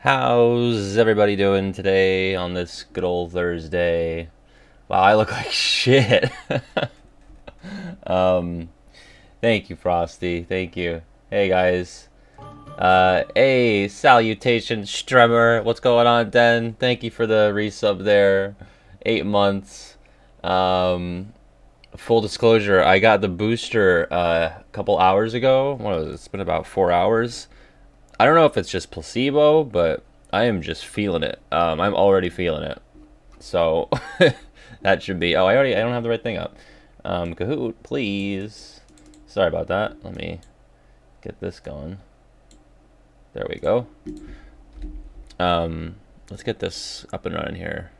How's everybody doing today on this good old Thursday? Wow, I look like shit. um, Thank you, Frosty. Thank you. Hey, guys. Hey, salutation, Stremmer. What's going on, Den? Thank you for the resub there. 8 months. Um, Full disclosure, I got the booster a couple hours ago. What was it? It's been about 4 hours. I don't know if it's just placebo, but I am just feeling it. I'm already feeling it. So that should be. Oh, I don't have the right thing up. Kahoot, please. Sorry about that. Let me get this going. There we go. Let's get this up and running here.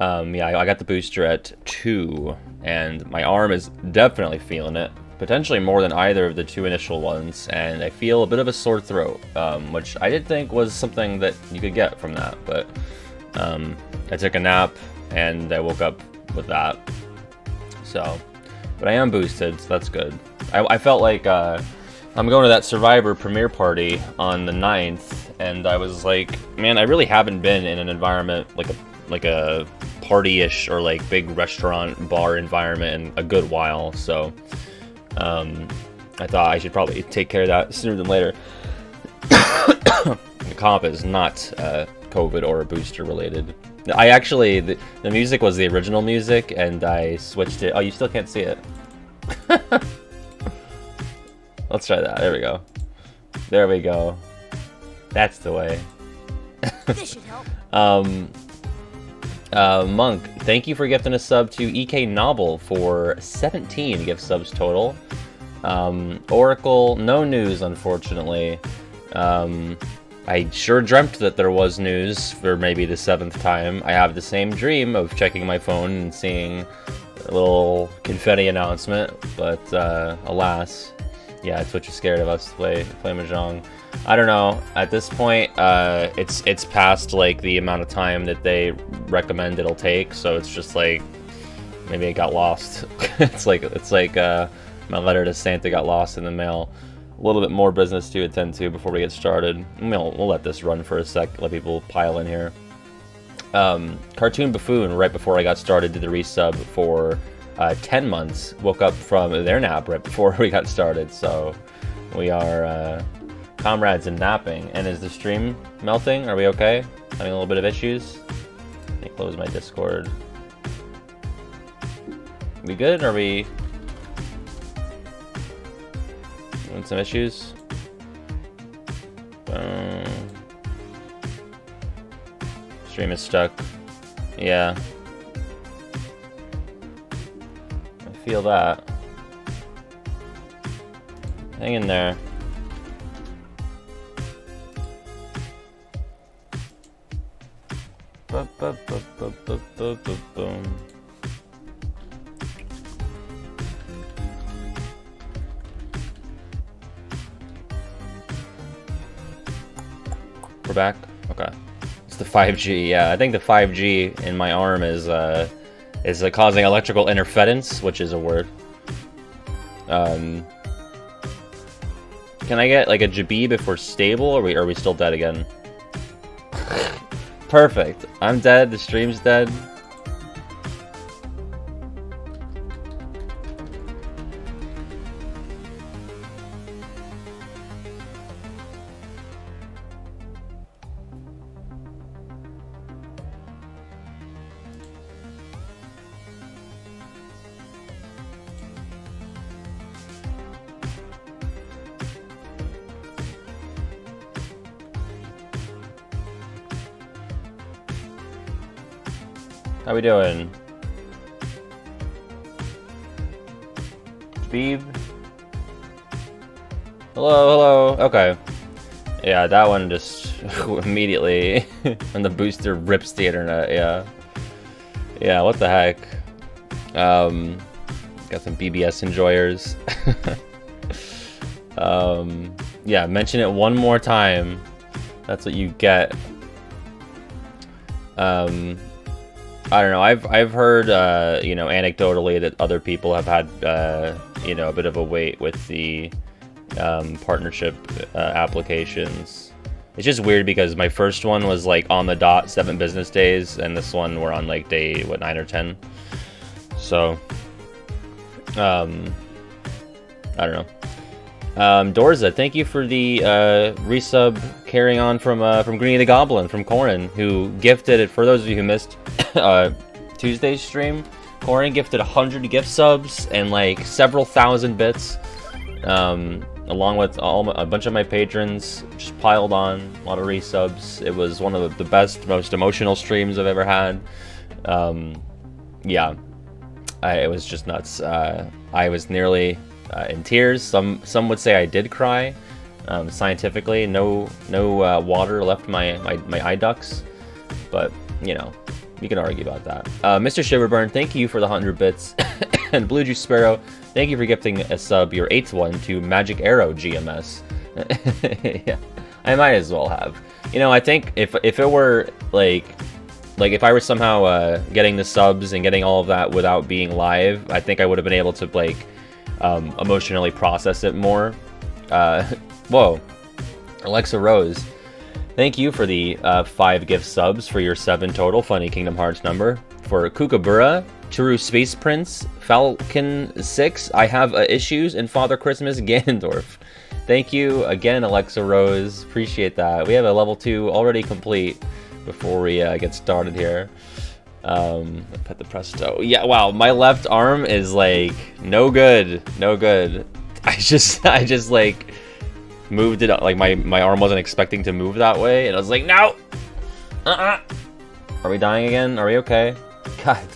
Yeah, I got the booster at 2, and my arm is definitely feeling it. Potentially more than either of the 2 initial ones, and I feel a bit of a sore throat, which I did think was something that you could get from that, but I took a nap, and I woke up with that. So, but I am boosted, so that's good. I felt like I'm going to that Survivor premiere party on the 9th, and I was like, man, I really haven't been in an environment like a party-ish or like big restaurant bar environment in a good while, so I thought I should probably take care of that sooner than later. The comp is not COVID or booster related. I actually, the music was the original music, and I switched it. Oh, you still can't see it. Let's try that. There we go. There we go. That's the way. This should help. Monk, thank you for gifting a sub to EK Novel for 17 gift subs total. Oracle, no news, unfortunately. I sure dreamt that there was news for maybe the 7th time. I have the same dream of checking my phone and seeing a little confetti announcement, but alas, yeah, Twitch is scared of us to play Mahjong. I don't know. At this point, it's past like the amount of time that they recommend it'll take, so it's just like maybe it got lost. it's like my letter to Santa got lost in the mail. A little bit more business to attend to before we get started. We'll let this run for a sec. Let people pile in here. Cartoon Buffoon, right before I got started, did the resub for 10 months. Woke up from their nap right before we got started, so we are comrades in napping. And is the stream melting? Are we okay? Having a little bit of issues? Let me close my Discord. We good? Are we having some issues? Stream is stuck. Yeah. I feel that. Hang in there. Boom. We're back? Okay. It's the 5G, yeah. I think the 5G in my arm is causing electrical interference, which is a word. Can I get like a Jabib if we're stable, or are we still dead again? Perfect. I'm dead, the stream's dead. How we doing? Beeb? Hello. Okay. Yeah, that one just immediately when the booster rips the internet, yeah. Yeah, what the heck? Got some BBS enjoyers. Yeah, mention it one more time. That's what you get. I don't know. I've heard, you know, anecdotally that other people have had, you know, a bit of a wait with the partnership applications. It's just weird because my first one was like on the dot 7 business days, and this one we're on like day, what, 9 or 10? So, I don't know. Dorza, thank you for the resub carrying on from Greeny the Goblin, from Corin, who gifted it. For those of you who missed Tuesday's stream, Corin gifted 100 gift subs and like several thousand bits, along with a bunch of my patrons just piled on, a lot of resubs. It was one of the best, most emotional streams I've ever had. Yeah, it was just nuts. I was nearly in tears. Some would say I did cry. Scientifically, no water left my eye ducts, but you know, you can argue about that. Mr. Shiverburn, thank you for the 100 bits. And Blue Juice Sparrow, thank you for gifting a sub, your 8th one, to Magic Arrow GMS. Yeah, I might as well have. You know, I think if it were like if I were somehow getting the subs and getting all of that without being live, I think I would have been able to like emotionally process it more. Whoa, Alexa Rose, thank you for the 5 gift subs for your 7 total Funny Kingdom Hearts number. For Kookaburra, Turu Space Prince, Falcon 6, I Have Issues, and Father Christmas Ganondorf. Thank you again, Alexa Rose. Appreciate that. We have a level 2 already complete before we get started here. Pet the Presto. Yeah, wow, my left arm is like no good. I just like moved it up, like my arm wasn't expecting to move that way, and I was like, no. Are we dying again? Are we okay? God,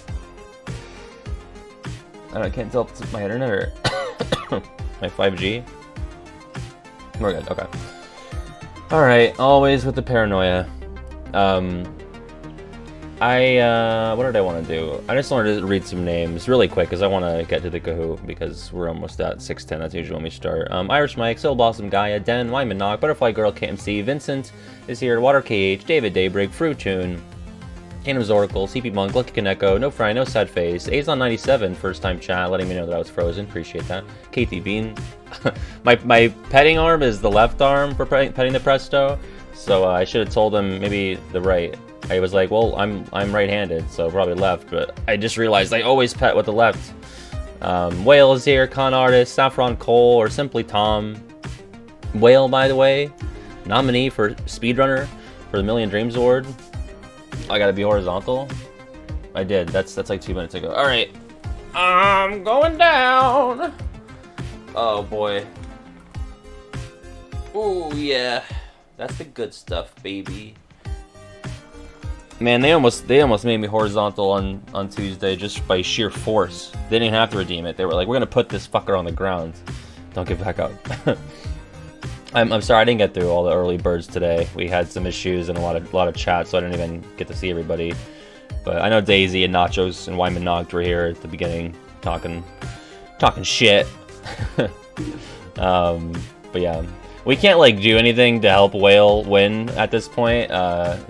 I can't tell if it's my internet or my 5G. We're good. Okay. All right. Always with the paranoia. What did I want to do? I just wanted to read some names really quick because I want to get to the Kahoot because we're almost at 6:10. That's usually when we start. Irish Mike, Soul Blossom, Gaia, Den, Wyman Knock, Butterfly Girl, KMC, Vincent is here, Water KH, David Daybreak, Fruitoon, Kingdom's Oracle, CP Monk, Lucky Kaneko, No Fry, No Sad Face, Azon97, first time chat, letting me know that I was frozen. Appreciate that. KT Bean. my petting arm is the left arm for petting the Presto, so I should have told him maybe the right. I was like, well, I'm right-handed, so probably left, but I just realized I always pet with the left. Whale is here, Con Artist, Saffron Cole, or simply Tom. Whale, by the way, nominee for Speedrunner for the Million Dreams Award. I gotta be horizontal. I did. That's like 2 minutes ago. All right, I'm going down. Oh boy. Ooh yeah, that's the good stuff, baby. Man, they almost made me horizontal on Tuesday just by sheer force. They didn't have to redeem it. They were like, we're gonna put this fucker on the ground. Don't get back up. I'm sorry I didn't get through all the early birds today. We had some issues and a lot of chat, so I didn't even get to see everybody. But I know Daisy and Nachos and Wyman Knocked were here at the beginning talking shit. But yeah. We can't like do anything to help Whale win at this point.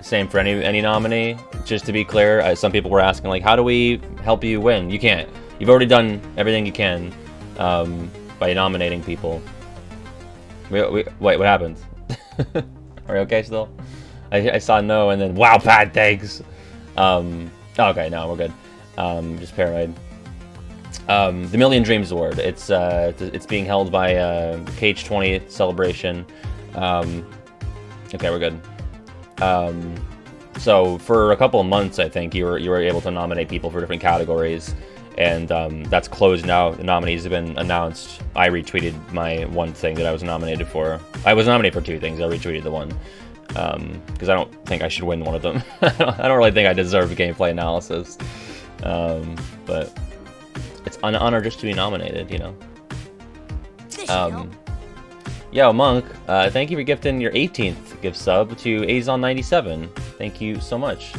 Same for any nominee. Just to be clear, some people were asking like, how do we help you win? You can't. You've already done everything you can by nominating people. Wait, what happened? Are you okay still? I saw no and then wow, Pat, thanks. Okay, no, we're good. Just paranoid. The Million Dreams Award. It's being held by KH2 Celebration. Okay, we're good. So for a couple of months, I think you were able to nominate people for different categories, and that's closed now. The nominees have been announced. I retweeted my one thing that I was nominated for. I was nominated for 2 things. I retweeted the one because I don't think I should win one of them. I don't really think I deserve gameplay analysis, but it's an honor just to be nominated, you know. Yo, Monk, thank you for gifting your 18th gift sub to Azon97. Thank you so much.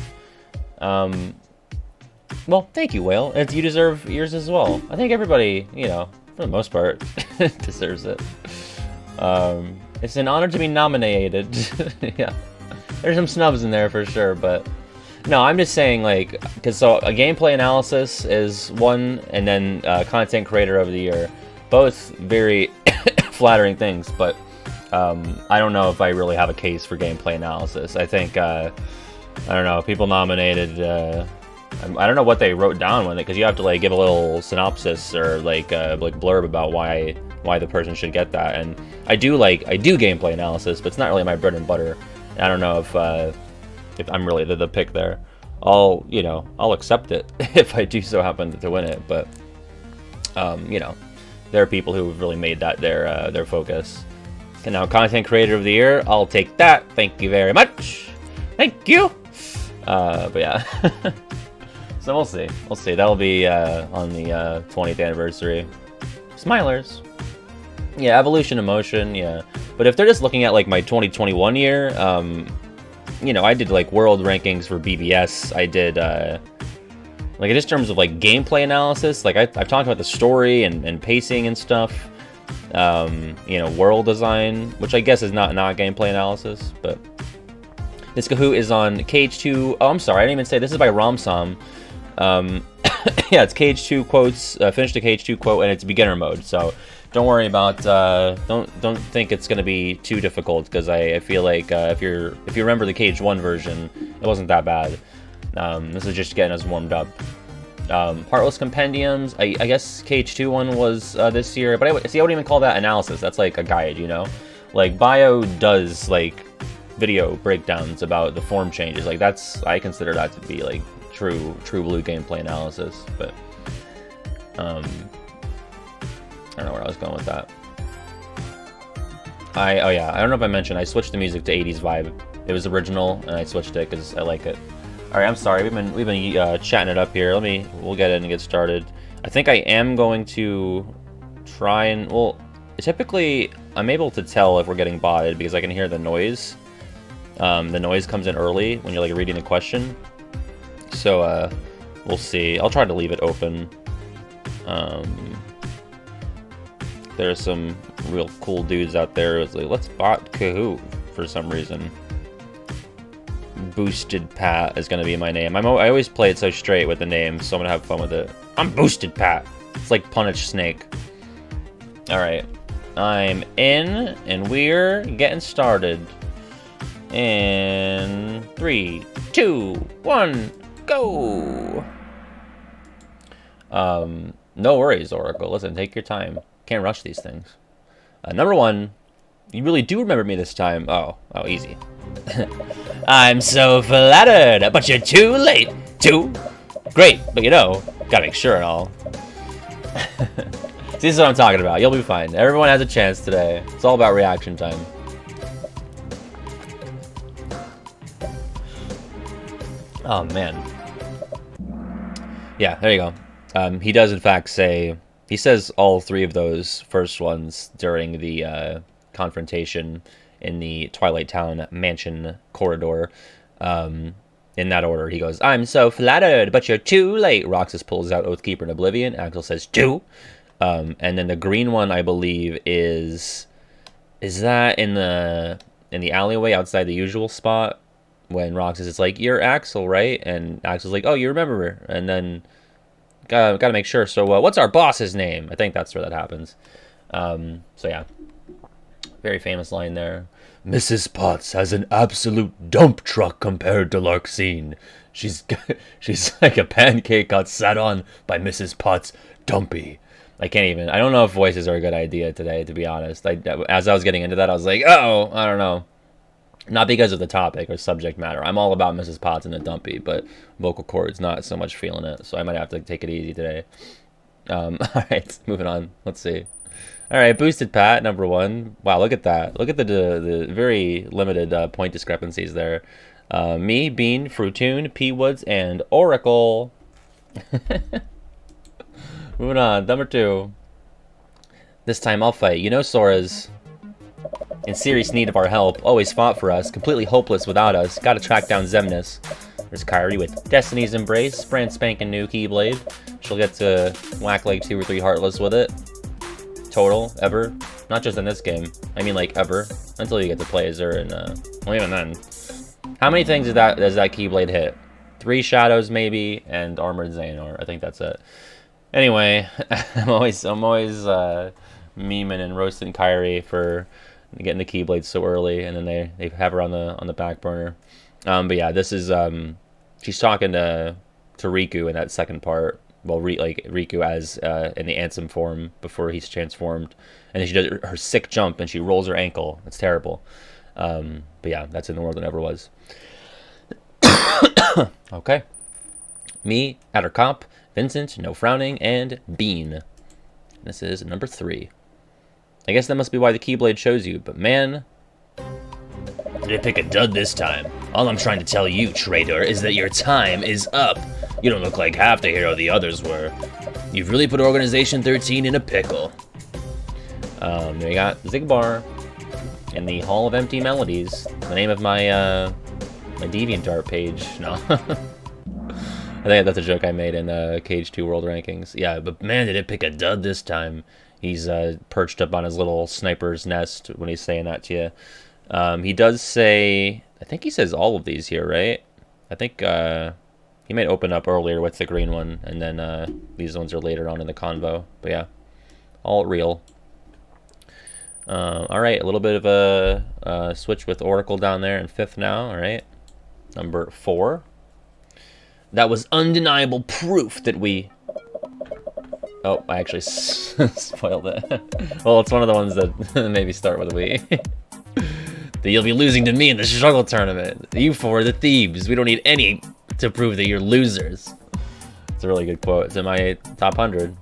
Well, thank you, Whale. You deserve yours as well. I think everybody, you know, for the most part, deserves it. It's an honor to be nominated. Yeah, there's some snubs in there for sure, but no, I'm just saying, like, because so a gameplay analysis is one, and then content creator of the year, both very flattering things, but I don't know if I really have a case for gameplay analysis. I think, I don't know, people nominated, I don't know what they wrote down with it, because you have to, like, give a little synopsis or, like blurb about why the person should get that. And I do gameplay analysis, but it's not really my bread and butter. I don't know if I'm really the pick there. I'll accept it if I do so happen to win it, but, you know, there are people who have really made that their focus. And now, Content Creator of the Year, I'll take that. Thank you very much. Thank you. But yeah. So we'll see. We'll see. That'll be on the 20th anniversary. Smilers. Yeah, Evolution Emotion, yeah. But if they're just looking at, like, my 2021 year, you know, I did, like, world rankings for BBS. I did, like, just in terms of, like, gameplay analysis, like, I've talked about the story and pacing and stuff. You know, world design, which I guess is not gameplay analysis, but this Kahoot is on KH2. Oh, I'm sorry, I didn't even say this is by Romsom. Yeah, it's KH2 quotes. Finish the KH2 quote, and it's beginner mode. So don't worry about. Don't think it's gonna be too difficult, because I feel like if you remember the KH1 version, it wasn't that bad. This is just getting us warmed up. Heartless Compendiums, I guess KH2 one was this year, but I wouldn't even call that analysis. That's like a guide, you know? Like, Bio does, like, video breakdowns about the form changes. Like, I consider that to be, like, true blue gameplay analysis, but, I don't know where I was going with that. Oh yeah, I don't know if I mentioned, I switched the music to 80s vibe. It was original, and I switched it because I like it. Alright, I'm sorry, we've been chatting it up here. We'll get in and get started. I think I am going to try and, well, typically I'm able to tell if we're getting botted because I can hear the noise. The noise comes in early when you're, like, reading the question. So, we'll see. I'll try to leave it open. There's some real cool dudes out there who's like, let's bot Kahoot for some reason. Boosted Pat is going to be my name. I always play it so straight with the name, so I'm going to have fun with it. I'm Boosted Pat. It's like Punish Snake. Alright. I'm in, and we're getting started. In 3, 2, 1, go! No worries, Oracle. Listen, take your time. Can't rush these things. Number 1. You really do remember me this time. Oh, easy. I'm so flattered, but you're too late. Too great, but you know, gotta make sure and all. See, this is what I'm talking about. You'll be fine. Everyone has a chance today. It's all about reaction time. Oh man. Yeah, there you go. He does in fact say, he says all 3 of those first ones during the confrontation in the Twilight Town mansion corridor. In that order, he goes, I'm so flattered, but you're too late. Roxas pulls out Oathkeeper and Oblivion. Axel says, 2. And then the green one, I believe, is that in the alleyway outside the usual spot? When Roxas is like, you're Axel, right? And Axel's like, oh, you remember her. And then, gotta make sure. So, what's our boss's name? I think that's where that happens. So, yeah. Very famous line there. Mrs. Potts has an absolute dump truck compared to Larxene. She's like a pancake got sat on by Mrs. Potts' dumpy. I don't know if voices are a good idea today, to be honest. As I was getting into that, I was like, oh, I don't know. Not because of the topic or subject matter. I'm all about Mrs. Potts and the dumpy, but vocal cords, not so much feeling it. So I might have to take it easy today. Alright, moving on. Let's see. Alright, Boosted Pat, number 1. Wow, look at that. Look at the very limited point discrepancies there. Me, Bean, Fruitoon, P. Woods, and Oracle. Moving on, number 2. This time I'll fight. You know Sora's in serious need of our help. Always fought for us. Completely hopeless without us. Gotta track down Xemnas. There's Kairi with Destiny's Embrace. Brand spanking new Keyblade. She'll get to whack like 2 or 3 Heartless with it. Total, ever. Not just in this game. I mean, like, ever. Until you get to play as her, and, well, even then. How many things does that Keyblade hit? 3 Shadows, maybe, and Armored Xehanort. I think that's it. Anyway, I'm always memeing and roasting Kairi for getting the Keyblade so early, and then they have her on the back burner. But yeah, this is she's talking to Riku in that second part. Well, Riku as in the Ansem form before he's transformed, and then she does her sick jump and she rolls her ankle. It's terrible. But yeah, that's in the world that never was. Okay. Me, Attercop, Vincent, No Frowning, and Bean. This is number 3. I guess that must be why the Keyblade shows you, but man... Did it pick a dud this time? All I'm trying to tell you, traitor, is that your time is up. You don't look like half the hero the others were. You've really put Organization 13 in a pickle. We got Zigbar in the Hall of Empty Melodies. The name of my my DeviantArt page. No. I think that's a joke I made in KH2 World Rankings. Yeah, but man, did it pick a dud this time. He's perched up on his little sniper's nest when he's saying that to you. He does say... I think he says all of these here, right? I think he might open up earlier with the green one, and then these ones are later on in the convo. But yeah, all real. Alright, a little bit of a switch with Oracle down there in 5th now, alright? Number 4. That was undeniable proof that we... Oh, I actually spoiled it. Well, it's one of the ones that maybe start with a we. That you'll be losing to me in the struggle tournament. You four are the thieves. We don't need any to prove that you're losers. It's a really good quote. It's in my top 100.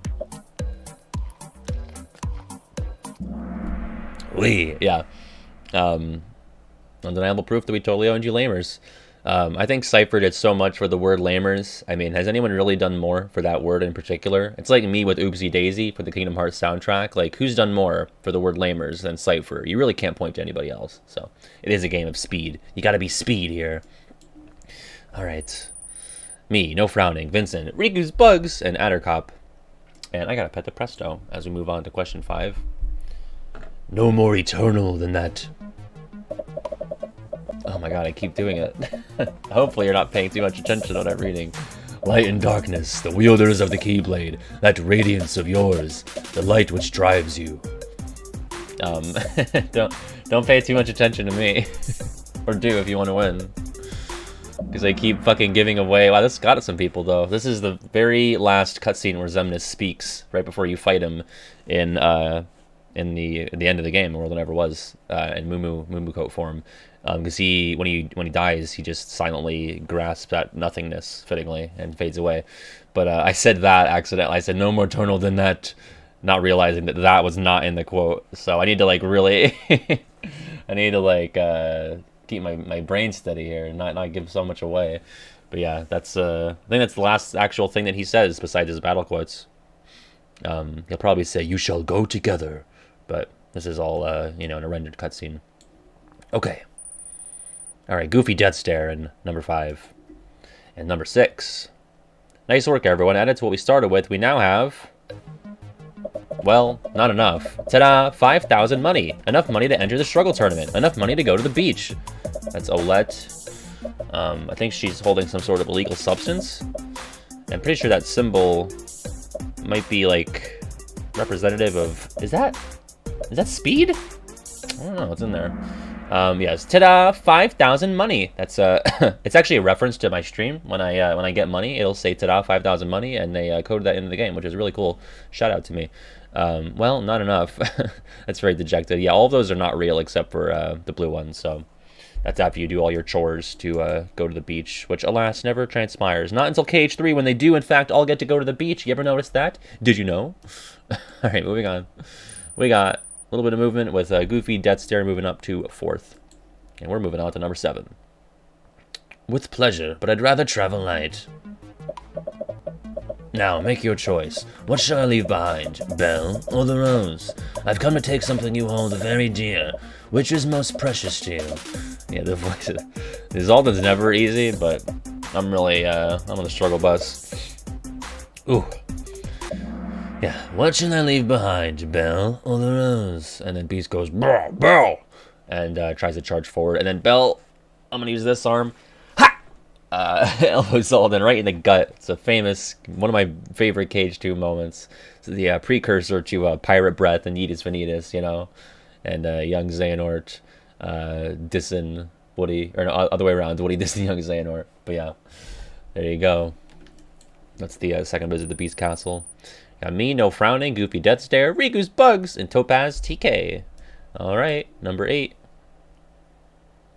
Yeah. Undeniable proof that we totally owned you lamers. I think Cypher did so much for the word lamers. I mean, has anyone really done more for that word in particular? It's like me with Oopsie Daisy for the Kingdom Hearts soundtrack. Like, who's done more for the word lamers than Cypher? You really can't point to anybody else. So, it is a game of speed. You gotta be speed here. Alright. Me, No Frowning, Vincent, Riku's Bugs, and Attercop. And I gotta pet the Presto as we move on to question 5. No more eternal than that. Oh my god, I keep doing it. Hopefully you're not paying too much attention to what I'm reading. Light and darkness, the wielders of the Keyblade, that radiance of yours, the light which drives you. Don't pay too much attention to me. Or do if you want to win. Because I keep fucking giving away... Wow, this got some people, though. This is the very last cutscene where Xemnas speaks, right before you fight him in the end of the game, World That Never Was, in Moo Coat form. Because when he dies, he just silently grasps at nothingness, fittingly, and fades away. But I said that accidentally. I said no more eternal than that, not realizing that that was not in the quote. So I need to like really, I need to like keep my brain steady here and not give so much away. But yeah, that's I think that's the last actual thing that he says besides his battle quotes. He'll probably say "You shall go together," but this is all in a rendered cutscene. Okay. All right, Goofy Death Stare in number 5. And number 6. Nice work, everyone. Added to what we started with, we now have... Well, not enough. Ta-da! 5,000 money. Enough money to enter the struggle tournament. Enough money to go to the beach. That's Olette. I think she's holding some sort of illegal substance. I'm pretty sure that symbol might be, like, representative of... Is that speed? I don't know what's in there. Yes, ta-da! 5,000 money. That's it's actually a reference to my stream. When I get money, it'll say ta-da! 5,000 money, and they coded that into the game, which is really cool. Shout out to me. Well, not enough. That's very dejected. Yeah, all of those are not real except for the blue ones. So that's after you do all your chores to go to the beach, which alas never transpires. Not until KH3 when they do in fact all get to go to the beach. You ever notice that? Did you know? All right, moving on. We got a little bit of movement with Goofy Death Stare moving up to 4th. And we're moving on to number 7. With pleasure, but I'd rather travel light. Now, make your choice. What shall I leave behind, Belle or the rose? I've come to take something you hold very dear. Which is most precious to you? Yeah, the voices. Zoltan's never easy, but I'm really, I'm on the struggle bus. Ooh. Yeah, what shall I leave behind, Belle or the rose? And then Beast goes, Belle! And tries to charge forward. And then Belle, I'm going to use this arm. Ha! Elbows Zoltan right in the gut. It's a famous, one of my favorite KH2 moments. It's the precursor to Pirate Breath and Yeetus Vanitas, you know. and young Xehanort dissing Woody, or no, other way around, Woody dissing young Xehanort. But yeah, there you go. That's the second visit to the Beast Castle. Got me, No Frowning, Goofy Death Stare, Riku's Bugs, and Topaz TK. Alright, number 8.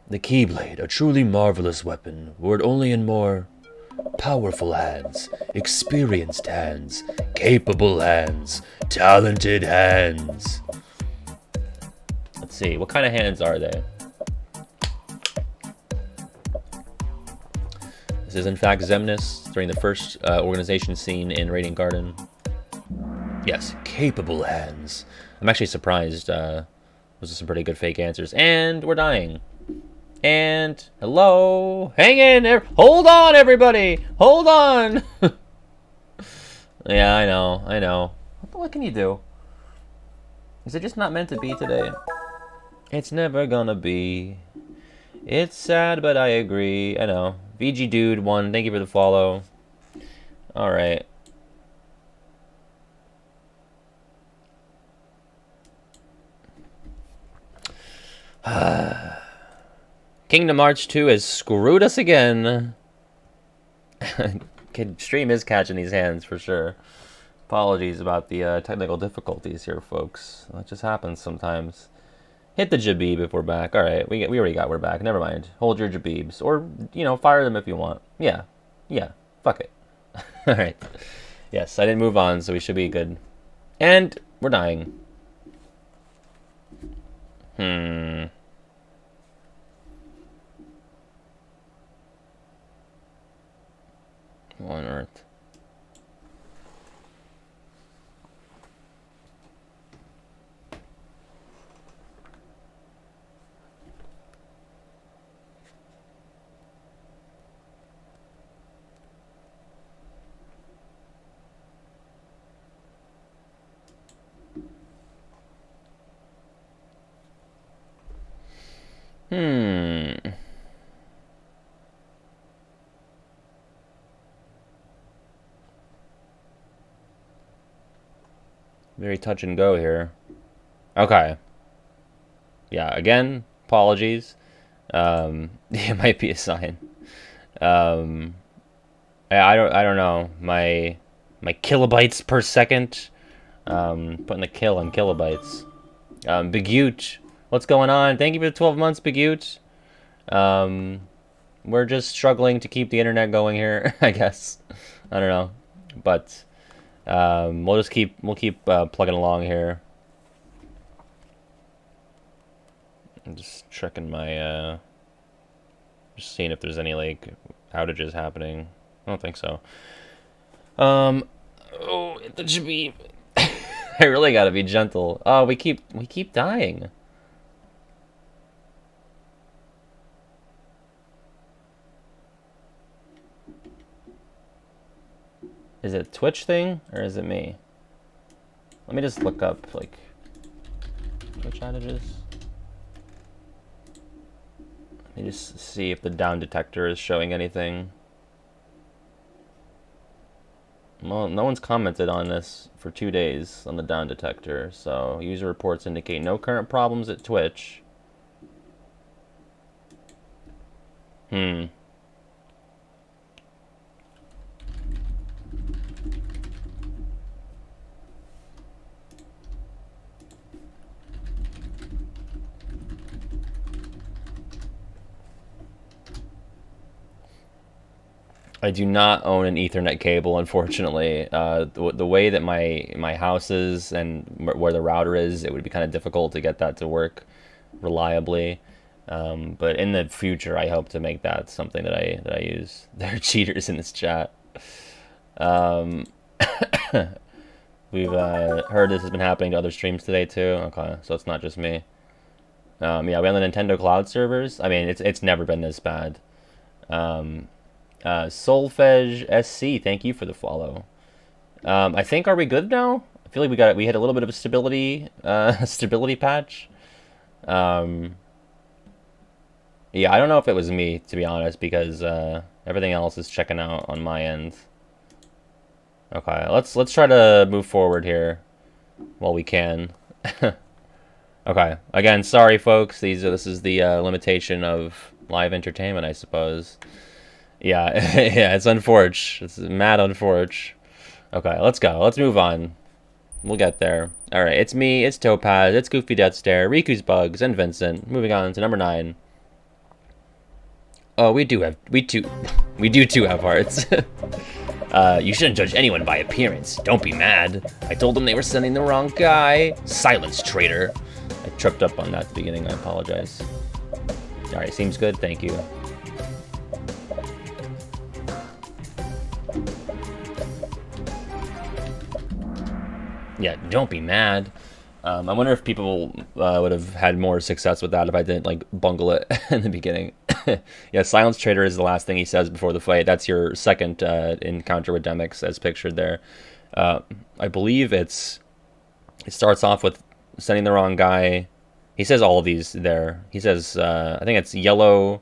The Keyblade, a truly marvelous weapon, were it only in more powerful hands, experienced hands, capable hands, talented hands. Let's see, what kind of hands are they? This is in fact Xemnas during the first organization scene in Radiant Garden. Yes, capable hands. I'm actually surprised. Those are some pretty good fake answers. And we're dying. And hello, hang in, hold on, everybody, hold on. Yeah, I know. What can you do? Is it just not meant to be today? It's never gonna be. It's sad, but I agree. I know. VG Dude 1, thank you for the follow. All right. Kingdom Hearts 2 has screwed us again. Kid Stream is catching these hands for sure. Apologies about the technical difficulties here, folks. That just happens sometimes. Hit the Jabib if we're back. All right, we already got we're back. Never mind. Hold your Jabibs, or fire them if you want. Yeah. Fuck it. All right. Yes, I didn't move on, so we should be good. And we're dying. What on earth? Very touch and go here. Okay. Yeah, again, apologies. It might be a sign. I don't know. My kilobytes per second. Putting the kill on kilobytes. Bigute, what's going on? Thank you for the 12 months, Bigute. We're just struggling to keep the internet going here, I guess. I don't know, but we'll keep plugging along here. I'm just checking my just seeing if there's any like outages happening. I don't think so. Oh, it should be. I really gotta be gentle. Oh, we keep dying. Is it a Twitch thing or is it me? Let me just look up like Twitch outages. Let me just see if the down detector is showing anything. Well, no one's commented on this for 2 days on the down detector, so user reports indicate no current problems at Twitch. I do not own an Ethernet cable, unfortunately. The way that my house is and where the router is, it would be kind of difficult to get that to work reliably. But in the future, I hope to make that something that I use. There are cheaters in this chat. We've heard this has been happening to other streams today too. Okay, so it's not just me. Yeah, we on the Nintendo Cloud servers. I mean, it's never been this bad. Solfege SC, thank you for the follow. I think, are we good now? I feel like we had a little bit of a stability patch. Yeah, I don't know if it was me, to be honest, because everything else is checking out on my end. Okay, let's try to move forward here while we can. Okay. Again, sorry, folks. This is the limitation of live entertainment, I suppose. Yeah, yeah, it's unfortunate. It's mad unfortunate. Okay, let's go. Let's move on. We'll get there. All right, it's me, it's Topaz, it's Goofy Death Stare, Riku's Bugs, and Vincent. Moving on to number 9. Oh, we do too have hearts. You shouldn't judge anyone by appearance. Don't be mad. I told them they were sending the wrong guy. Silence, traitor. I tripped up on that at the beginning. I apologize. All right, seems good. Thank you. Yeah, don't be mad. I wonder if people would have had more success with that if I didn't like bungle it in the beginning. Yeah, Silence Trader is the last thing he says before the fight. That's your second encounter with Demix as pictured there. I believe it starts off with sending the wrong guy. He says all of these there. He says, I think it's yellow,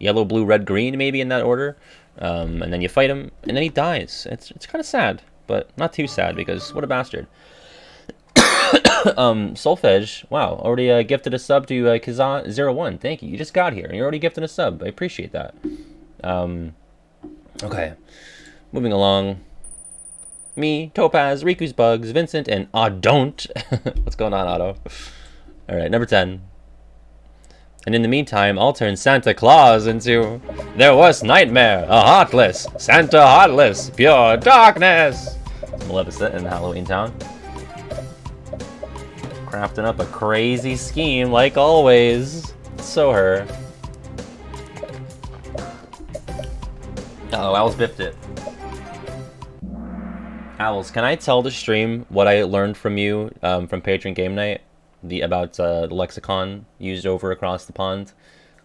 blue, red, green, maybe in that order. And then you fight him, and then he dies. It's kind of sad, but not too sad because what a bastard. Solfege, wow, already gifted a sub to Kazan01. Thank you. You just got here and you're already gifted a sub. I appreciate that. Okay, moving along. Me, Topaz, Riku's Bugs, Vincent, and Don't. What's going on, Otto? All right, number 10. And in the meantime, I'll turn Santa Claus into their worst nightmare, a heartless Santa, heartless, pure darkness. It's Maleficent in Halloween Town. Crafting up a crazy scheme, like always. So her. Oh, Owls biffed it. Owls, can I tell the stream what I learned from you from Patron Game Night? About the lexicon used over across the pond.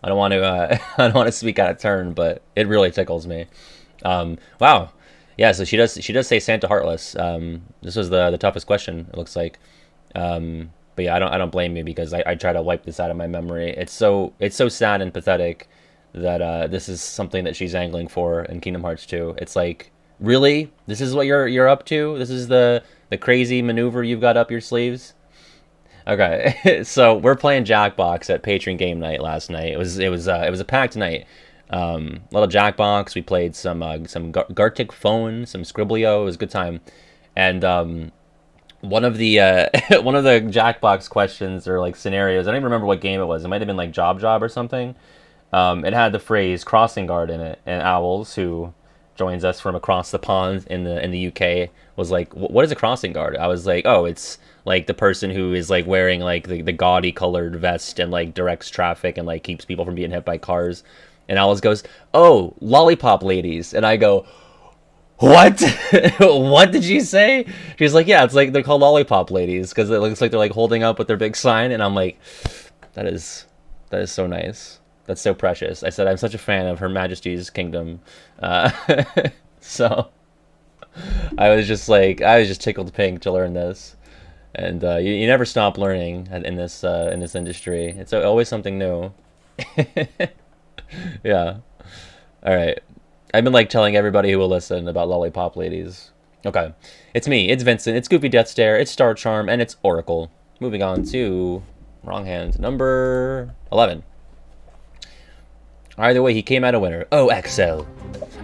I don't want to I don't want to speak out of turn, but it really tickles me. Wow. Yeah, so she does say Santa Heartless. This was the toughest question, it looks like. But yeah, I don't blame you because I try to wipe this out of my memory. It's so sad and pathetic that this is something that she's angling for in Kingdom Hearts 2. It's like, really? This is what you're up to? This is the crazy maneuver you've got up your sleeves? Okay, so we're playing Jackbox at Patron Game Night last night. It was a packed night. Little Jackbox. We played some Gartic Phone, some Scribblio. It was a good time, and one of the Jackbox questions or like scenarios. I don't even remember what game it was. It might have been like Job or something. It had the phrase crossing guard in it, and Owls, who joins us from across the pond in the UK, was like, "What is a crossing guard?" I was like, "Oh, it's like the person who is like wearing like the gaudy colored vest and like directs traffic and like keeps people from being hit by cars." And Alice goes, "Oh, lollipop ladies." And I go, "What? What did you say?" She's like, "Yeah, it's like they're called lollipop ladies because it looks like they're like holding up with their big sign." And I'm like, that is so nice. That's so precious. I said, I'm such a fan of Her Majesty's Kingdom. So I was just tickled pink to learn this. And you never stop learning in this industry. It's always something new. Yeah. All right. I've been like telling everybody who will listen about lollipop ladies. Okay. It's me. It's Vincent. It's Goofy Death Stare. It's Star Charm. And it's Oracle. Moving on to wrong hand. Number 11. Either way, he came out a winner. Oh, Axel.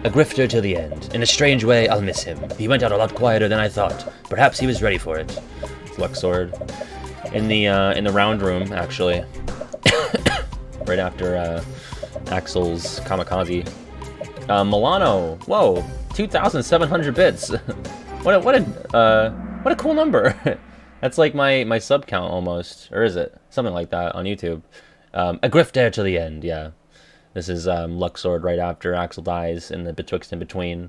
A grifter to the end. In a strange way, I'll miss him. He went out a lot quieter than I thought. Perhaps he was ready for it. Luxord. In the round room, actually. Right after Axel's kamikaze. Milano. Whoa, 2,700 bits. What a cool number. That's like my sub count almost, or is it something like that on YouTube? A grifter to the end. Yeah. This is Luxord right after Axel dies in the betwixt and between.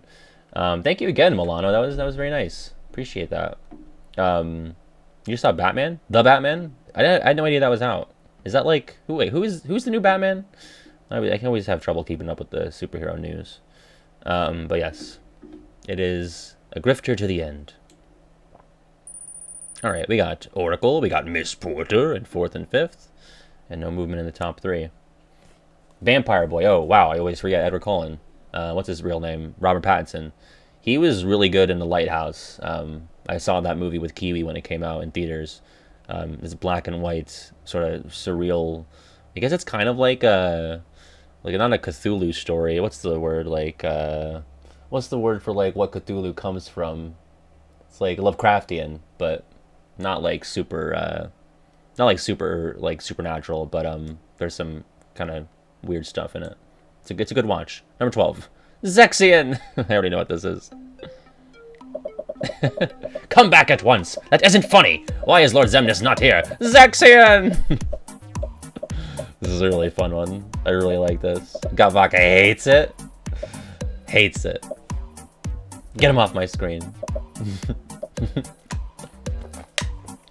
Thank you again, Milano. That was very nice. Appreciate that. You saw Batman? The Batman? I had no idea that was out. Is that like who's the new Batman? I can always have trouble keeping up with the superhero news. But yes, it is a grifter to the end. All right, we got Oracle, we got Miss Porter in 4th and 5th, and no movement in the top 3. Vampire Boy. Oh, wow. I always forget Edward Cullen. What's his real name? Robert Pattinson. He was really good in The Lighthouse. I saw that movie with Kiwi when it came out in theaters. It's black and white, sort of surreal. I guess it's kind of like a not a Cthulhu story. What's the word? What's the word for like what Cthulhu comes from? It's like Lovecraftian, but not like super, not like super like supernatural. But there's some kind of weird stuff in it. It's a good watch. Number 12, Zexian. I already know what this is. Come back at once. That isn't funny. Why is Lord Xemnas not here? Zexian. This is a really fun one. I really like this. Gavaka hates it. Hates it. Get him off my screen.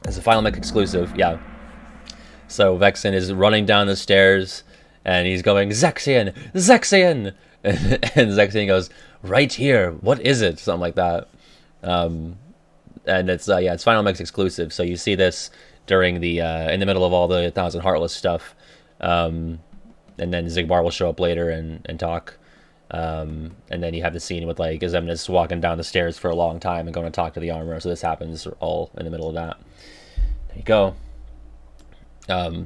It's a Final Mech exclusive, yeah. So Vexen is running down the stairs, and he's going, Zexian! Zexian! And Zexian goes, right here, what is it? Something like that. And it's, yeah, it's Final Mech exclusive, so you see this during the, in the middle of all the Thousand Heartless stuff. And then Zigbar will show up later and talk. And then you have the scene with like Xemnas walking down the stairs for a long time and going to talk to the armor. So this happens all in the middle of that. There you go.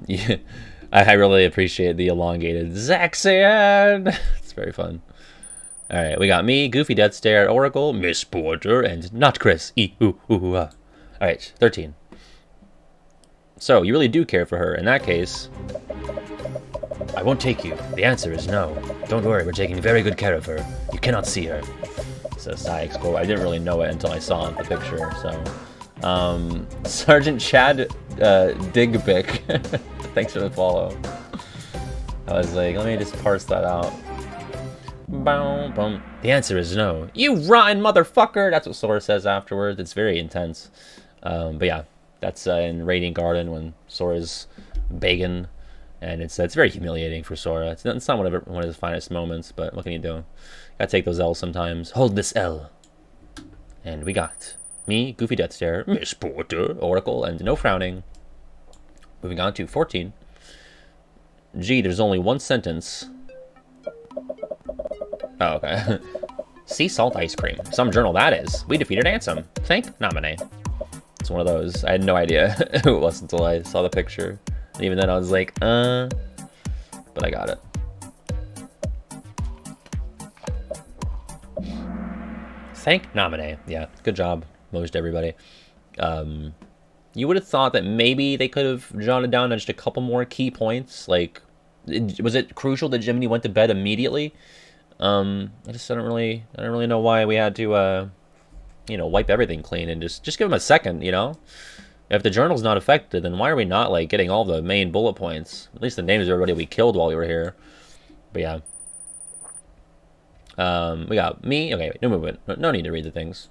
Yeah, I really appreciate the elongated Zaxian. It's very fun. All right, we got me, Goofy, Death Stare, Oracle, Miss Porter, and not Chris. All right, 13. So you really do care for her. In that case, I won't take you. The answer is no. Don't worry, we're taking very good care of her. You cannot see her. So Sayek's quote. I didn't really know it until I saw the picture. So, Sergeant Chad Digbick. Thanks for the follow. I was like, let me just parse that out. Boom, boom. The answer is no. You rotten motherfucker. That's what Sora says afterwards. It's very intense. But yeah, that's in Radiant Garden when Sora's begging. And it's very humiliating for Sora. It's not one of his finest moments, but what can you do? Gotta take those L's sometimes. Hold this L. And we got me, Goofy Death Stare, Miss Porter, Oracle, and no frowning. Moving on to 14. Gee, there's only one sentence. Oh, okay. Sea salt ice cream. Some journal that is. We defeated Ansem. Thank nominee. It's one of those. I had no idea who it was until I saw the picture. And even then I was like, but I got it. Thank nominee. Yeah, good job, most everybody. You would have thought that maybe they could have jotted down just a couple more key points. Like, was it crucial that Jiminy went to bed immediately? I don't really know why we had to, you know, wipe everything clean and just give him a second, you know? If the journal's not affected, then why are we not, like, getting all the main bullet points? At least the names of everybody we killed while we were here. But yeah. We got me. Okay, no movement. No need to read the things.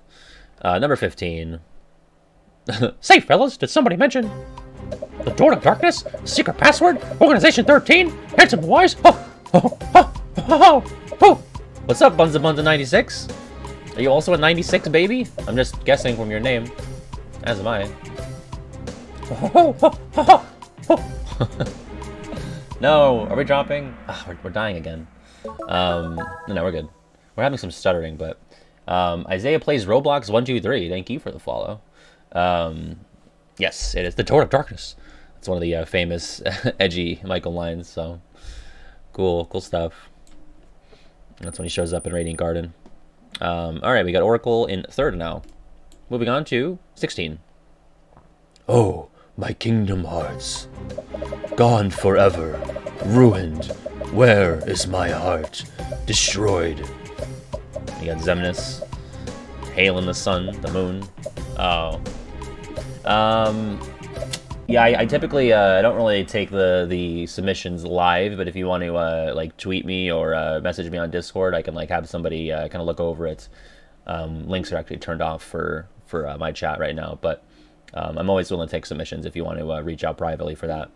Number 15. Say, fellas, did somebody mention the Door of Darkness? Secret password? Organization 13? Handsome Wise? What's up, Bunza Bunza 96? Are you also a 96, baby? I'm just guessing from your name. As am I. No, are we dropping? Oh, we're dying again. No, we're good. We're having some stuttering, but Isaiah plays Roblox 123. Thank you for the follow. Yes, it is the Door of Darkness. It's one of the famous edgy Michael lines. So cool stuff. That's when he shows up in Radiant Garden. All right, we got Oracle in 3rd now. Moving on to 16. Oh, my Kingdom Hearts. Gone forever. Ruined. Where is my heart? Destroyed. You got Xemnas. Hail in the sun, the moon. Oh. Yeah, I typically I don't really take the submissions live, but if you want to like tweet me or message me on Discord, I can like have somebody kind of look over it. Links are actually turned off for my chat right now, but I'm always willing to take submissions if you want to reach out privately for that.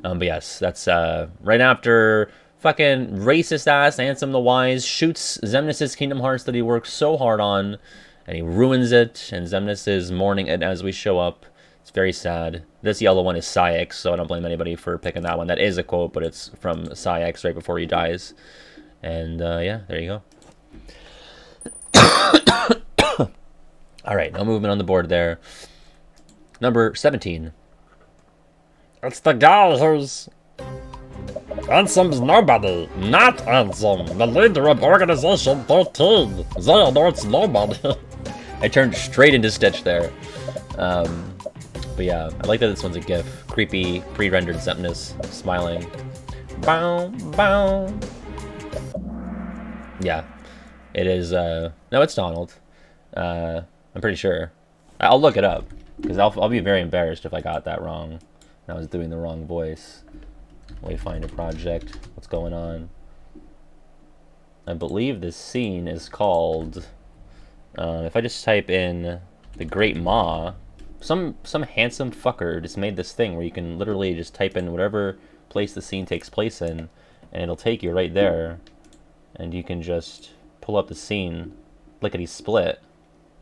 But yes, that's right after fucking racist ass Ansem the Wise shoots Xemnas' Kingdom Hearts that he worked so hard on, and he ruins it, and Xemnas is mourning it as we show up. It's very sad. This yellow one is Sayek, so I don't blame anybody for picking that one. That is a quote, but it's from Sayek right before he dies. And yeah, there you go. All right, no movement on the board there. Number 17. It's the guy who's... Handsome's nobody. Not handsome. The leader of Organization 13. They know it's nobody. I turned straight into Stitch there. But yeah, I like that this one's a GIF. Creepy, pre-rendered Septimus smiling. Bow, bow. Yeah, it is. No, it's Donald. I'm pretty sure. I'll look it up because I'll be very embarrassed if I got that wrong. And I was doing the wrong voice. Wayfinder project. What's going on? I believe this scene is called. If I just type in the Great Maw, some handsome fucker just made this thing where you can literally just type in whatever place the scene takes place in, and it'll take you right there, and you can just pull up the scene, lickety split.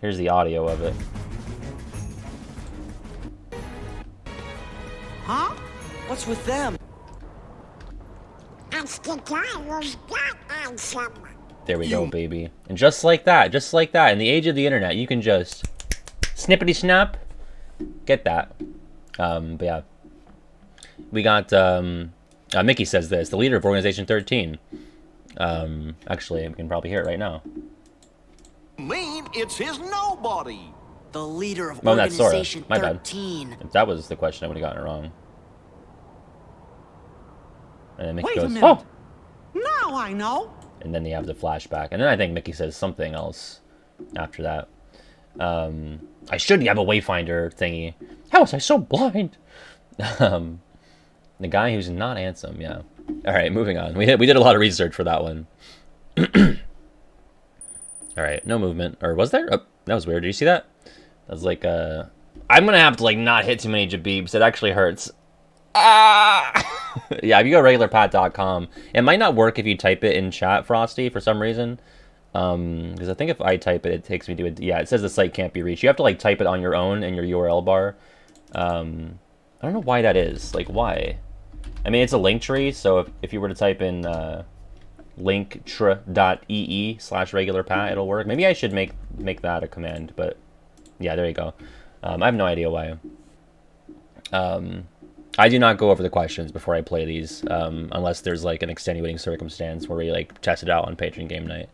Here's the audio of it. Huh? What's with them? There we go, baby. And just like that, in the age of the internet, you can just snippety snap, get that. But yeah, we got Mickey says this, the leader of Organization 13. Actually, we can probably hear it right now. Mean it's his nobody. The leader of Oh, that's Sora. Organization My bad. 13. If that was the question, I would have gotten it wrong. And then Mickey Wait a goes, minute. oh! Now I know. And then you have the flashback. And then I think Mickey says something else after that. I should have a Wayfinder thingy. How was I so blind? The guy who's not handsome, yeah. Alright, moving on. We did a lot of research for that one. Alright, no movement. Or was there? Oh, that was weird. Did you see that? That was like, I'm gonna have to, like, not hit too many jabibs. It actually hurts. Ah! Yeah, if you go regularpat.com, it might not work if you type it in chat, Frosty, for some reason. Because I think if I type it, it takes me to it. Yeah, it says the site can't be reached. You have to, like, type it on your own in your URL bar. I don't know why that is. Like, why? I mean, it's a link tree, so if you were to type in linktr.ee/regularpat, it'll work. Maybe I should make that a command, but yeah, there you go. I have no idea why. I do not go over the questions before I play these, unless there's like an extenuating circumstance where we like test it out on Patreon game night.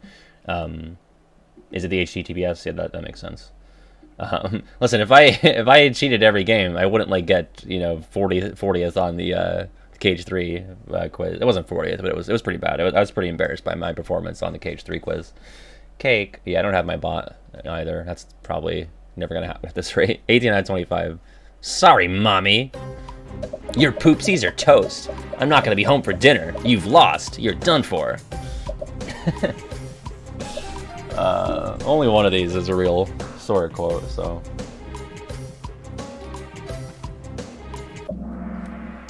Is it the HTTPS? Yeah, that makes sense. Listen, if I had cheated every game, I wouldn't like get 40th on the KH2 quiz. It wasn't 40th, but it was pretty bad. I was pretty embarrassed by my performance on the KH2 quiz. Cake. Yeah, I don't have my bot either. That's probably never gonna happen at this rate. 18 out of 25. Sorry, mommy. Your poopsies are toast. I'm not gonna be home for dinner. You've lost. You're done for. Only one of these is a real Sora quote, so.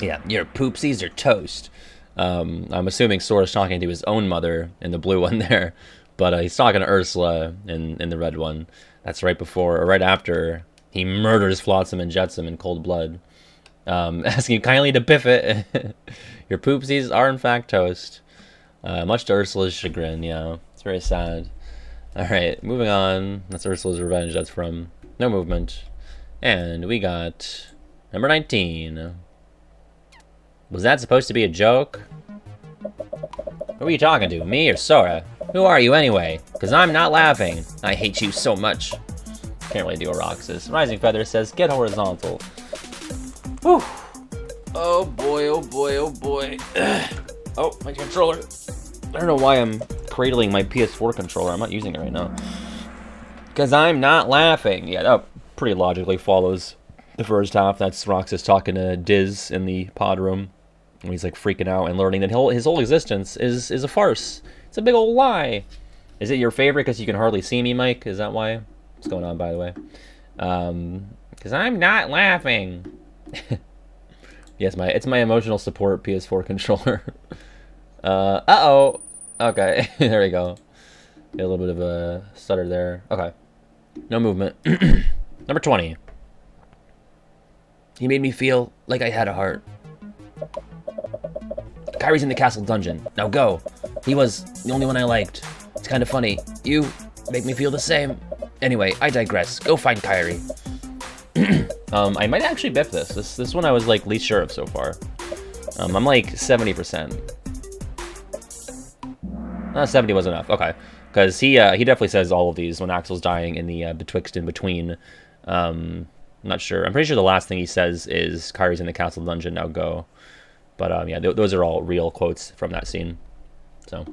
Yeah, your poopsies are toast. I'm assuming Sora's talking to his own mother in the blue one there, but he's talking to Ursula in the red one. That's right before, or right after, he murders Flotsam and Jetsam in cold blood. Asking you kindly to biff it. Your poopsies are in fact toast. Much to Ursula's chagrin, yeah. It's very sad. Alright, moving on. That's Ursula's Revenge. That's from No Movement. And we got number 19. Was that supposed to be a joke? Who are you talking to? Me or Sora? Who are you anyway? Because I'm not laughing. I hate you so much. Can't really do a Roxas. Rising Feather says, get horizontal. Whew. Oh boy, oh boy, oh boy. Oh, my controller. I don't know why I'm cradling my PS4 controller. I'm not using it right now. Because I'm not laughing. Yeah, that pretty logically follows the first half. That's Roxas talking to Diz in the pod room. And he's like freaking out and learning that his whole existence is a farce. It's a big old lie. Is it your favorite because you can hardly see me, Mike? Is that why? What's going on, by the way? Because I'm not laughing. Yes, it's my emotional support PS4 controller. Uh-oh. Okay, there we go. Got a little bit of a stutter there. Okay. No movement. Number 20. He made me feel like I had a heart. Kyrie's in the castle dungeon. Now go. He was the only one I liked. It's kind of funny. You make me feel the same. Anyway, I digress. Go find Kyrie. I might actually biff this. This one I was like least sure of so far. I'm like 70%. 70 was enough. Okay, because he definitely says all of these when Axel's dying in the betwixt and between. I'm not sure. I'm pretty sure the last thing he says is Kyrie's in the castle dungeon. Now go. But yeah, those are all real quotes from that scene. So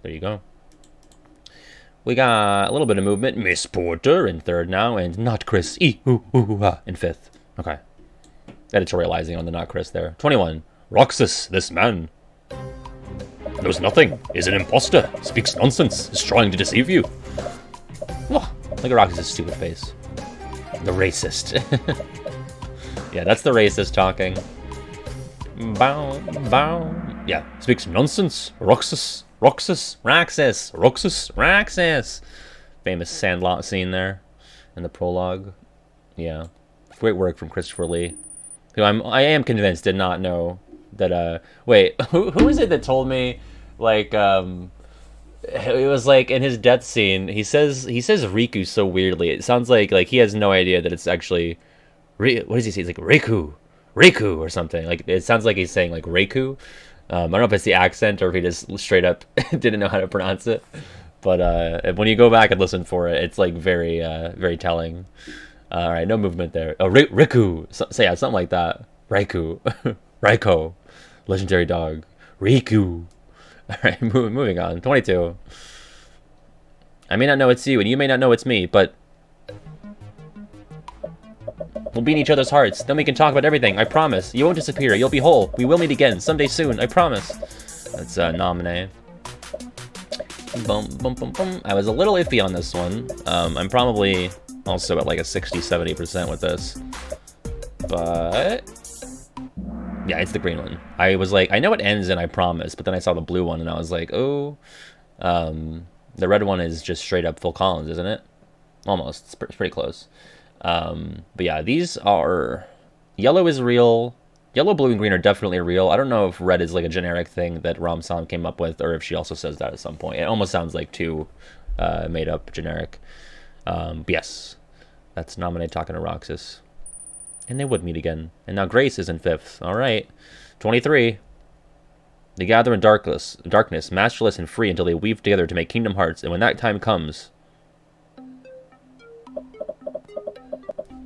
there you go. We got a little bit of movement. Miss Porter in third now, and not Chris in fifth. Okay. Editorializing on the not Chris there. 21. Roxas, this man knows nothing, is an imposter, speaks nonsense, is trying to deceive you. Look at Roxas' stupid face. The racist. Yeah, that's the racist talking. Bow, bow. Yeah, speaks nonsense. Roxas. Famous Sandlot scene there in the prologue. Yeah, great work from Christopher Lee, who I am convinced did not know that. Wait, who is it that told me? Like, it was like in his death scene. He says Riku so weirdly. It sounds like he has no idea that it's actually. What does he say? He's like Riku or something. Like it sounds like he's saying like Reiku. I don't know if it's the accent or if he just straight up didn't know how to pronounce it. But when you go back and listen for it, it's like very very telling. All right, no movement there. Oh, Riku. So yeah, something like that. Raikou. Raiko. Legendary dog. Riku. All right, moving on. 22. I may not know it's you, and you may not know it's me, but we'll be in each other's hearts. Then we can talk about everything. I promise. You won't disappear. You'll be whole. We will meet again someday soon. I promise. That's Nominee. Boom, boom, boom, boom. I was a little iffy on this one. I'm probably also at like a 60-70% with this. But yeah, it's the green one. I was like, I know it ends in I promise, but then I saw the blue one and I was like, oh. The red one is just straight up Phil Collins, isn't it? Almost. It's pretty close. But yeah, these are... Yellow is real. Yellow, blue, and green are definitely real. I don't know if red is like a generic thing that Ram Sam came up with, or if she also says that at some point. It almost sounds like two made up generic. But yes, that's Nominee talking to Roxas. And they would meet again. And now Grace is in fifth. All right. 23. They gather in darkness, masterless and free until they weave together to make Kingdom Hearts. And when that time comes,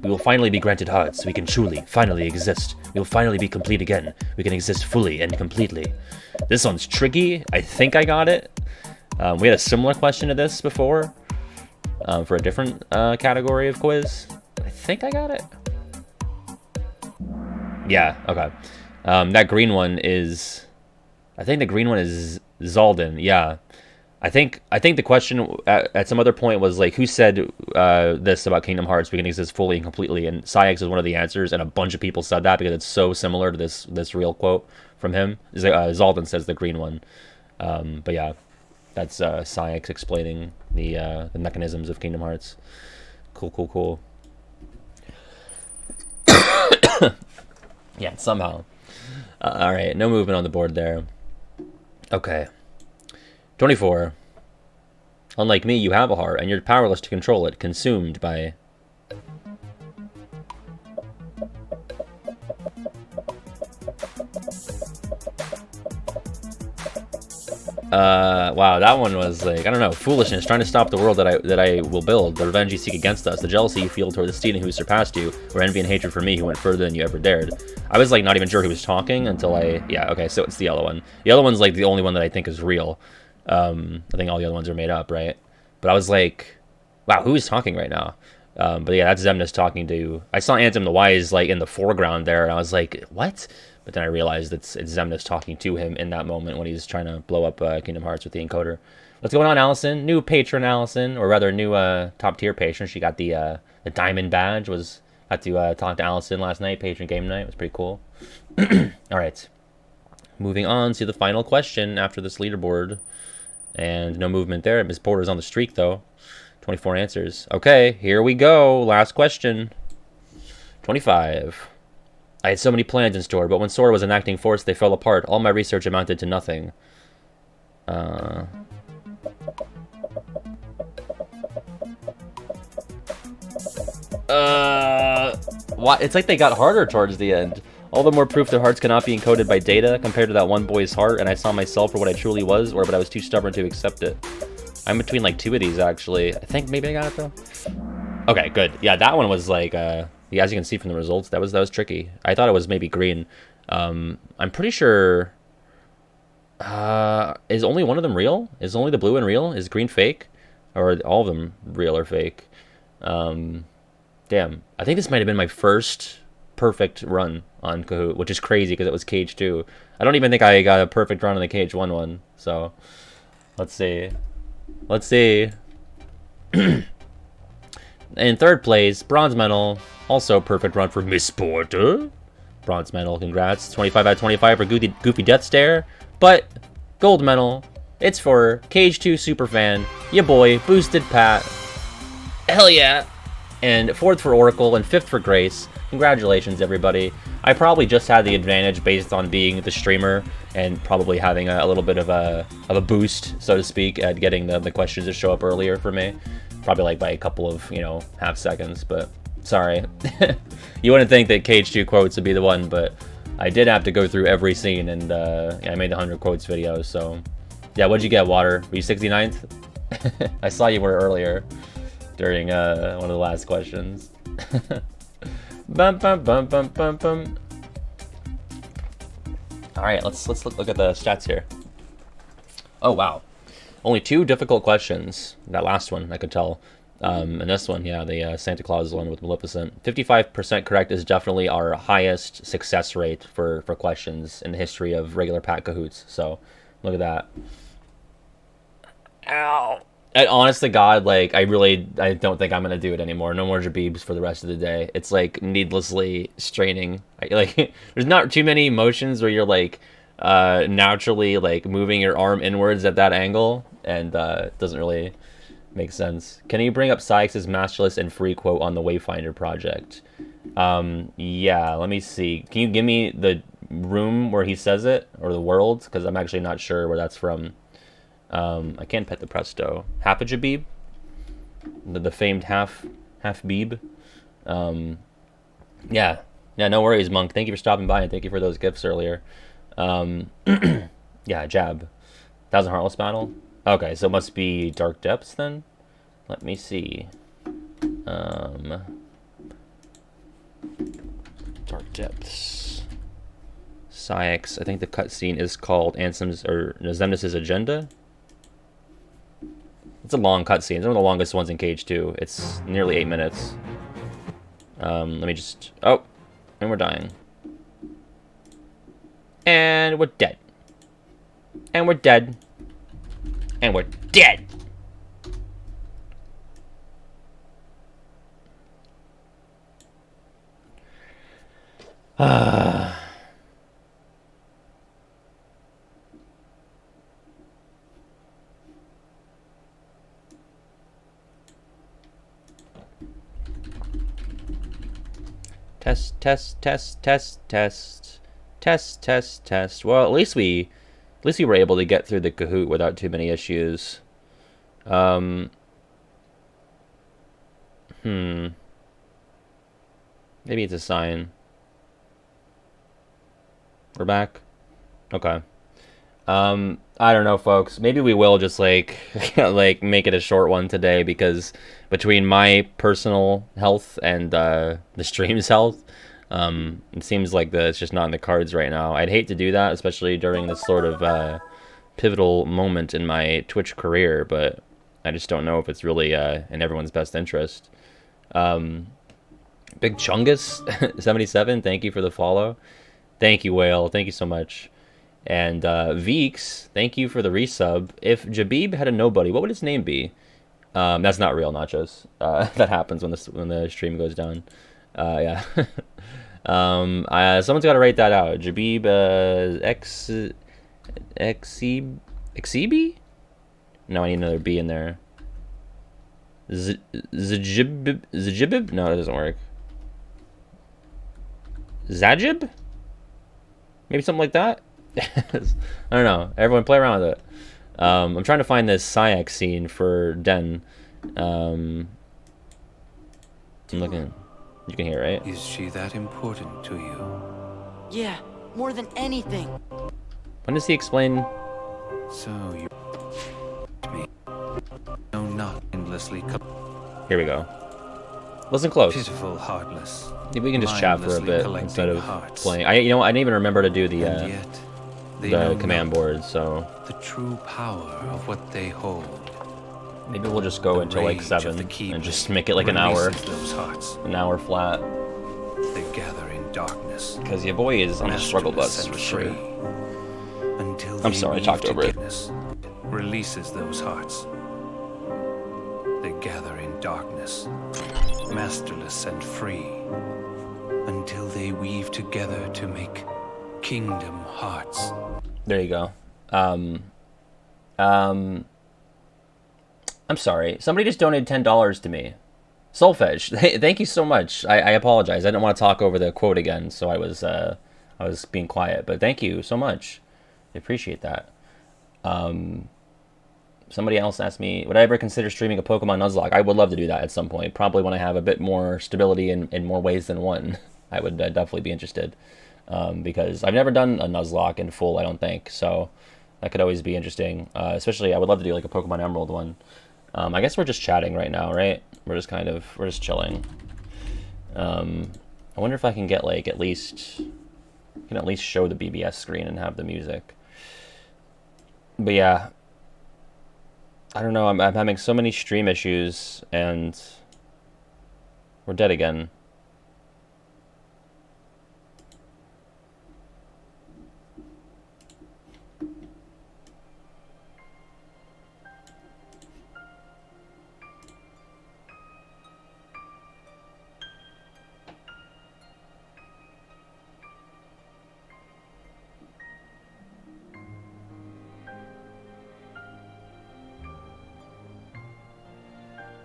we will finally be granted hearts. We can truly, finally exist. We will finally be complete again. We can exist fully and completely. This one's tricky. I think I got it. We had a similar question to this before for a different category of quiz. I think I got it. Yeah, okay. That green one is... I think the green one is Zaldin, yeah. I think the question at some other point was like, who said this about Kingdom Hearts? We can exist fully and completely, and Syx is one of the answers, and a bunch of people said that because it's so similar to this real quote from him. Zaldin says the green one, but yeah, that's Syx explaining the mechanisms of Kingdom Hearts. Cool. Yeah, somehow. All right, no movement on the board there. Okay. 24. Unlike me, you have a heart, and you're powerless to control it, consumed by... wow, that one was like, I don't know, foolishness, trying to stop the world that I will build, the revenge you seek against us, the jealousy you feel toward the Steven who surpassed you, or envy and hatred for me who went further than you ever dared. I was like not even sure who was talking until yeah, okay, so it's the yellow one. The yellow one's like the only one that I think is real. I think all the other ones are made up, right? But I was like, wow, who is talking right now? But yeah, that's Xemnas talking to... I saw Anthem the Wise like in the foreground there, and I was like, what? But then I realized it's Xemnas talking to him in that moment when he's trying to blow up Kingdom Hearts with the encoder. What's going on, Allison? New patron, Allison, or rather, new top tier patron. She got the diamond badge. Got to talk to Allison last night. Patron game night. It was pretty cool. All right, moving on to the final question after this leaderboard, and no movement there. Miss Porter's on the streak though. 24 answers. Okay, here we go. Last question. 25. I had so many plans in store, but when Sora was enacting force, they fell apart. All my research amounted to nothing. why? It's like they got harder towards the end. All the more proof their hearts cannot be encoded by data compared to that one boy's heart, and I saw myself for what I truly was, but I was too stubborn to accept it. I'm between like 2 of these actually. I think maybe I got it though. Okay, good. Yeah, that one was like, yeah, as you can see from the results, that was tricky. I thought it was maybe green. I'm pretty sure. Is only one of them real? Is only the blue one real? Is green fake, or are all of them real or fake? Damn, I think this might have been my first perfect run on Kahoot, which is crazy because it was KH2. I don't even think I got a perfect run on the KH1 one. So, let's see. Let's see. In third place, bronze medal. Also perfect run for Miss Porter. Bronze medal, congrats. 25 out of 25 for Goofy Death Stare. But gold medal, it's for KH2 Superfan, ya boy, Boosted Pat. Hell yeah. And 4th for Oracle and 5th for Grace. Congratulations, everybody. I probably just had the advantage based on being the streamer and probably having a little bit of a boost, so to speak, at getting the questions to show up earlier for me. Probably like by a couple of, you know, half seconds, but sorry. You wouldn't think that KH2 quotes would be the one, but I did have to go through every scene, and yeah, I made the 100 quotes video, so... Yeah, what'd you get, Water? Were you 69th? I saw you were earlier during one of the last questions. Bum, bum, bum, bum, bum, bum. Alright, let's look at the stats here. Oh, wow. Only 2 difficult questions. That last one, I could tell. And this one, yeah, the Santa Claus one with Maleficent. 55% correct is definitely our highest success rate for questions in the history of regular Pat Kahoots. So, look at that. Ow. And honest to God, like, I don't think I'm going to do it anymore. No more Jabibs for the rest of the day. It's, like, needlessly straining. Like, there's not too many motions where you're, like, naturally, like, moving your arm inwards at that angle. And it doesn't really make sense. Can you bring up Sykes' masterless and free quote on the Wayfinder project? Yeah, let me see. Can you give me the room where he says it? Or the world? Because I'm actually not sure where that's from. I can't pet the Presto. Half a Jabib? The famed half Beeb? Yeah. Yeah, no worries, Monk. Thank you for stopping by, and thank you for those gifts earlier. Yeah, Jab. 1,000 Heartless Battle? Okay, so it must be Dark Depths, then? Let me see. Dark Depths. Syx. I think the cutscene is called Ansem's, or Zemnis' Agenda? It's a long cutscene. It's one of the longest ones in KH2. It's nearly 8 minutes. Let me just... Oh! And we're dying. And we're dead. And we're dead. And we're dead! Test, test, test, test, test. Test, test, test. Well, at least we were able to get through the Kahoot without too many issues. Maybe it's a sign. We're back? Okay. I don't know, folks. Maybe we will just, like, like, make it a short one today, because between my personal health and the stream's health, it seems like it's just not in the cards right now. I'd hate to do that, especially during this sort of pivotal moment in my Twitch career, but I just don't know if it's really in everyone's best interest. Big Chungus 77, thank you for the follow. Thank you, Whale. Thank you so much. And Veeks, thank you for the resub. If Jabib had a nobody, what would his name be? That's not real, Nachos. That happens when the stream goes down. Yeah. Someone's got to write that out. Jabib Exibi? No, I need another B in there. Zajibib? No, that doesn't work. Zajib? Maybe something like that? I don't know. Everyone play around with it. I'm trying to find this Syx scene for Den. I'm looking. You can hear, right? Is she that important to you? Yeah, more than anything. When does he explain? So you me. No, not endlessly Here we go. Listen close. pitiful, heartless. Maybe we can just chat for a mindlessly bit collecting instead of hearts. playing. I know, I didn't even remember to do the And yet, they know command not board, so the true power of what they hold. maybe we'll just go The until like rage of 7 the and Keyblade just make it like an hour, releases those hearts. an hour flat. They gather in darkness. Because your boy is on a struggle bus masterless and for free, sure. Until I'm they sorry, I weave talked over it. togetherness, releases those hearts. They gather in darkness, masterless and free, until they weave together to make kingdom hearts. There you go. I'm sorry. Somebody just donated $10 to me. Solfege, thank you so much. I apologize. I didn't want to talk over the quote again, so I was being quiet. But thank you so much. I appreciate that. Somebody else asked me, would I ever consider streaming a Pokemon Nuzlocke? I would love to do that at some point. Probably when I have a bit more stability in more ways than one. I would definitely be interested. Because I've never done a Nuzlocke in full, I don't think. So that could always be interesting. Especially, I would love to do like a Pokemon Emerald one. I guess we're just chatting right now, right? We're just chilling. I wonder if I can get like at least show the BBS screen and have the music. But yeah, I don't know. I'm having so many stream issues, and we're dead again.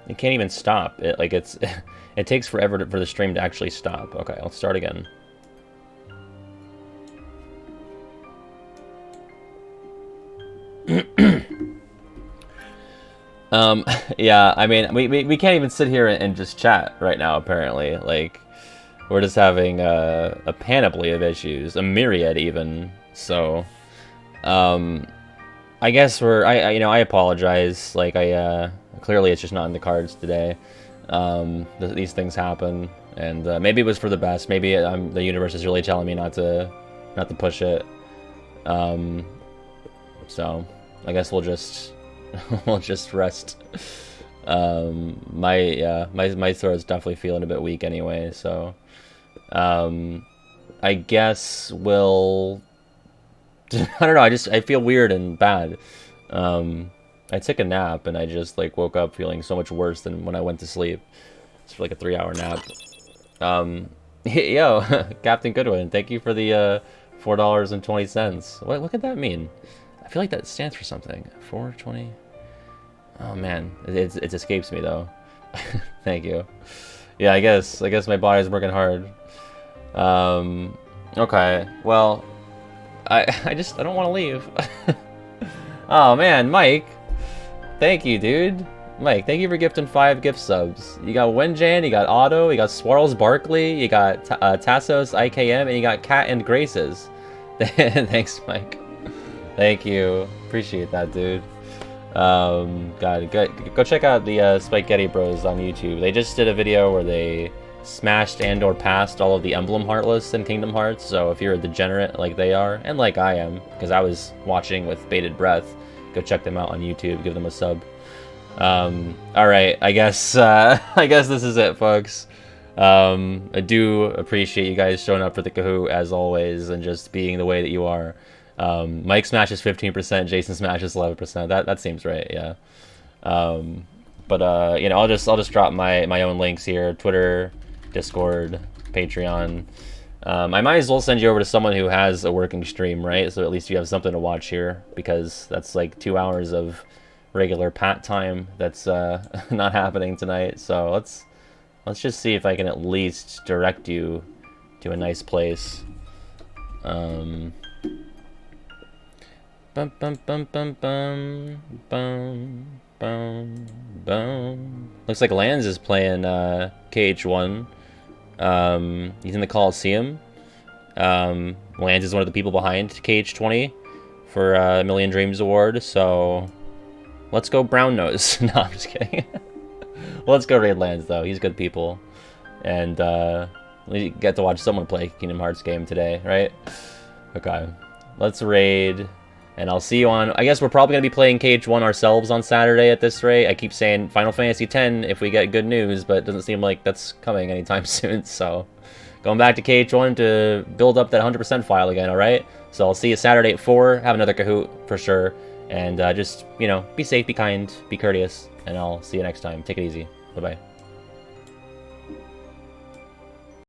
It can't even stop. It takes forever for the stream to actually stop. Okay, let's start again. Yeah, I mean, we can't even sit here and just chat right now, apparently. Like, we're just having a panoply of issues, a myriad even. So, I guess I apologize. Like, clearly it's just not in the cards today. These things happen, and maybe it was for the best. Maybe the universe is really telling me not to push it. So I guess we'll just rest. My throat's definitely feeling a bit weak anyway. So I guess we'll. I don't know. I feel weird and bad. I took a nap and I just like woke up feeling so much worse than when I went to sleep. It's like a 3-hour nap. Yo, Captain Goodwin, thank you for the $4.20. What could that mean? I feel like that stands for something. 420. Oh man, it escapes me though. Thank you. Yeah, I guess my body's working hard. Okay, well, I don't want to leave. Oh man, Mike. Thank you, dude. Mike, thank you for gifting 5 gift subs. You got Winjan, you got Otto, you got Swirls Barkley, you got Tassos IKM, and you got Cat and Graces. Thanks, Mike. Thank you. Appreciate that, dude. Go check out the Spaghetti Bros on YouTube. They just did a video where they smashed and/or passed all of the Emblem Heartless in Kingdom Hearts. So if you're a degenerate like they are, and like I am, because I was watching with bated breath, go check them out on YouTube. Give them a sub. All right, I guess this is it, folks. I do appreciate you guys showing up for the Kahoot as always, and just being the way that you are. Mike smashes 15%, Jason smashes 11%. That seems right, yeah. But I'll just drop my own links here: Twitter, Discord, Patreon. I might as well send you over to someone who has a working stream, right? So at least you have something to watch here, because that's like 2 hours of regular Pat time that's not happening tonight. So let's just see if I can at least direct you to a nice place. Bum bum bum bum bum bum bum bum. Looks like Lanz is playing KH2. He's in the Coliseum. Lands is one of the people behind KH2 for a Million Dreams Award, so let's go Brown Nose. No, I'm just kidding. Let's go raid Lands, though. He's good people. And we get to watch someone play Kingdom Hearts game today, right? Okay. Let's raid. And I'll see you on... I guess we're probably going to be playing KH1 ourselves on Saturday at this rate. I keep saying Final Fantasy X if we get good news, but it doesn't seem like that's coming anytime soon, so... Going back to KH1 to build up that 100% file again, alright? So I'll see you Saturday at 4. Have another Kahoot, for sure. And just, you know, be safe, be kind, be courteous. And I'll see you next time. Take it easy. Bye-bye.